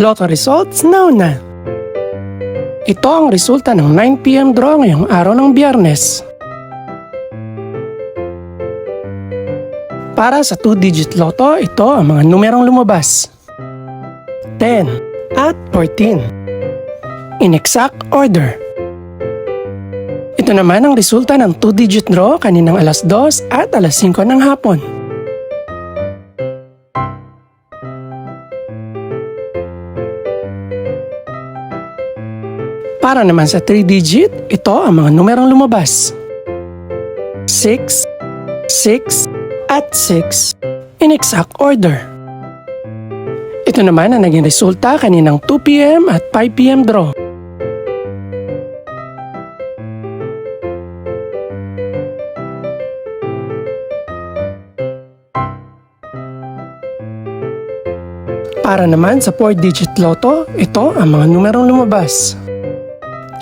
Lotto results now na. Ito ang resulta ng 9 PM draw ngayong araw ng Biyernes. Para sa 2-digit lotto, ito ang mga numerong lumabas: 10 at 14. In exact order. Ito naman ang resulta ng 2-digit draw kaninang alas 2 at alas 5 ng hapon. Para naman sa 3-digit, ito ang mga numerong lumabas: 6, 6, at 6 in exact order. Ito naman ang naging resulta kaninang 2 PM at 5 PM draw. Para naman sa 4-digit lotto, ito ang mga numerong lumabas: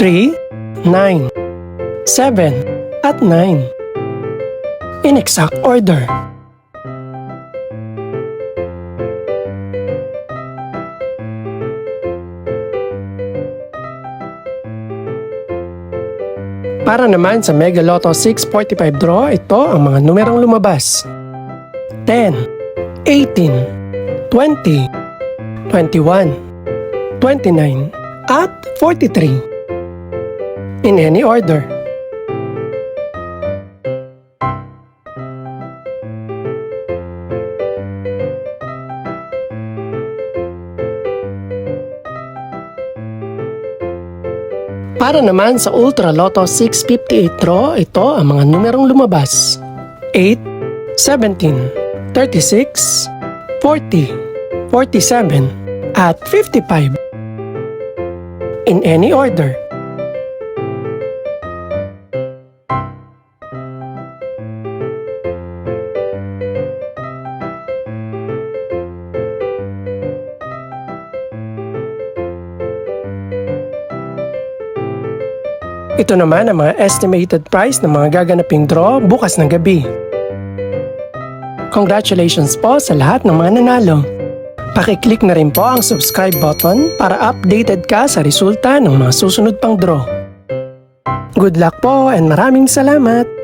3, 9, 7, at 9. In exact order. Para naman sa Mega Lotto 645 draw, ito ang mga numerong lumabas: 10, 18, 20, 21, 29, at 43. In any order. Para naman sa Ultra Lotto 658 draw, ito ang mga numerong lumabas: 8, 17, 36, 40, 47, at 55. In any order. Ito naman ang mga estimated price ng mga gaganaping draw bukas ng gabi. Congratulations po sa lahat ng mga nanalo. Pakiclick na rin po ang subscribe button para updated ka sa resulta ng mga susunod pang draw. Good luck po and maraming salamat!